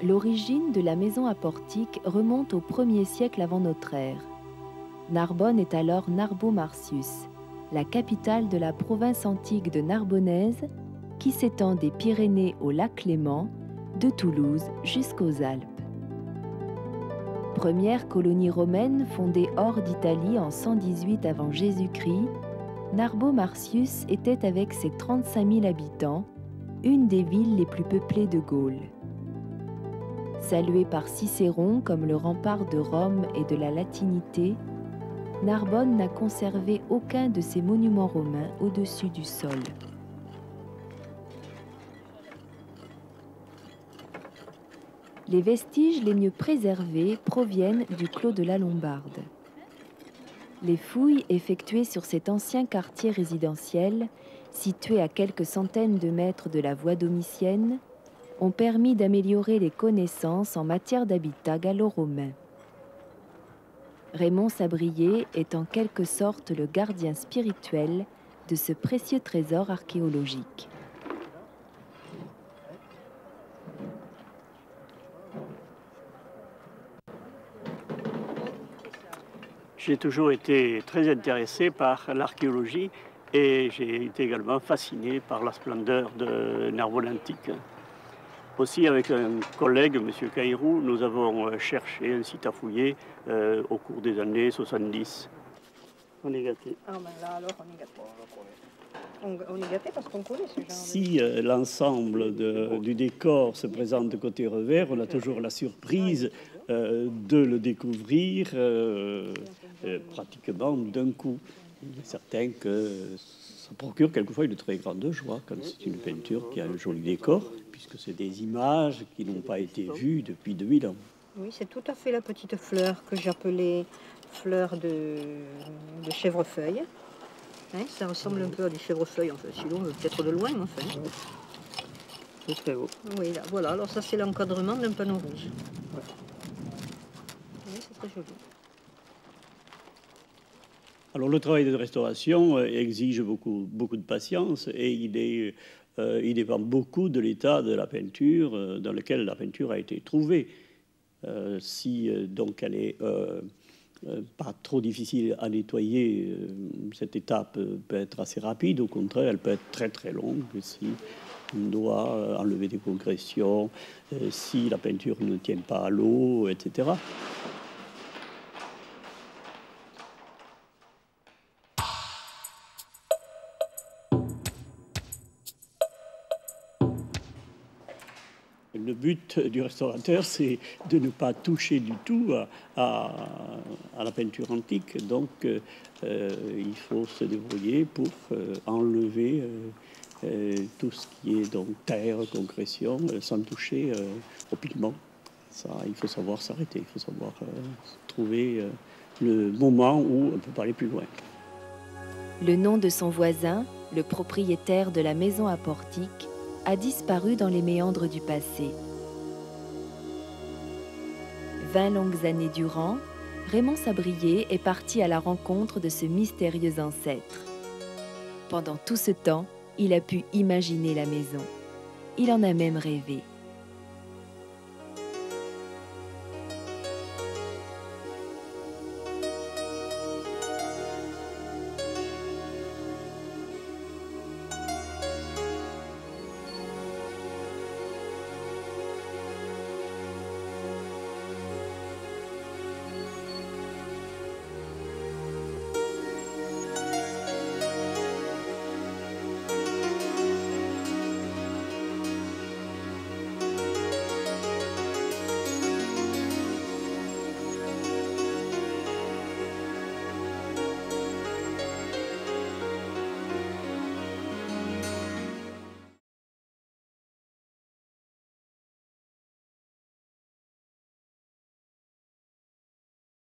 L'origine de la maison à portique remonte au 1er siècle avant notre ère. Narbonne est alors Narbo-Martius, la capitale de la province antique de Narbonnaise, qui s'étend des Pyrénées au lac Léman, de Toulouse jusqu'aux Alpes. Première colonie romaine fondée hors d'Italie en 118 avant Jésus-Christ, Narbo-Martius était avec ses 35 000 habitants, une des villes les plus peuplées de Gaule. Saluée par Cicéron comme le rempart de Rome et de la latinité, Narbonne n'a conservé aucun de ses monuments romains au-dessus du sol. Les vestiges les mieux préservés proviennent du Clos de la Lombarde. Les fouilles effectuées sur cet ancien quartier résidentiel, situé à quelques centaines de mètres de la voie domitienne, ont permis d'améliorer les connaissances en matière d'habitat gallo-romain. Raymond Sabrier est en quelque sorte le gardien spirituel de ce précieux trésor archéologique. J'ai toujours été très intéressé par l'archéologie et j'ai été également fasciné par la splendeur de Narbonne antique. Aussi, avec un collègue, M. Caïrou, nous avons cherché un site à fouiller au cours des années 70. On est gâtés. Ah ben là, alors on est gâtés. On est gâtés parce qu'on connaît ce genre. Si l'ensemble du décor se présente côté revers, on a toujours la surprise de le découvrir pratiquement d'un coup. Il est certain que ça procure quelquefois une très grande joie quand c'est une peinture qui a un joli décor, puisque c'est des images qui n'ont pas été vues depuis 2000 ans. Oui, c'est tout à fait la petite fleur que j'appelais fleur de chèvrefeuille. Hein, ça ressemble un peu à du chèvrefeuille, en fait, sinon peut-être de loin, enfin. C'est très beau. Oui, là, voilà, alors ça c'est l'encadrement d'un panneau rouge. Ouais. Oui, c'est très joli. Alors le travail de restauration exige beaucoup de patience et il dépend beaucoup de l'état de la peinture dans lequel la peinture a été trouvée. Si donc elle est pas trop difficile à nettoyer, cette étape peut être assez rapide. Au contraire, elle peut être très très longue si on doit enlever des progressions, si la peinture ne tient pas à l'eau, etc. Le but du restaurateur, c'est de ne pas toucher du tout à la peinture antique. Donc, il faut se débrouiller pour enlever tout ce qui est donc terre, concrétion, sans toucher au pigment. Ça, il faut savoir s'arrêter, il faut savoir trouver le moment où on peut pas aller plus loin. Le nom de son voisin, le propriétaire de la maison à portique, a disparu dans les méandres du passé. 20 longues années durant, Raymond Sabrier est parti à la rencontre de ce mystérieux ancêtre. Pendant tout ce temps, il a pu imaginer la maison. Il en a même rêvé.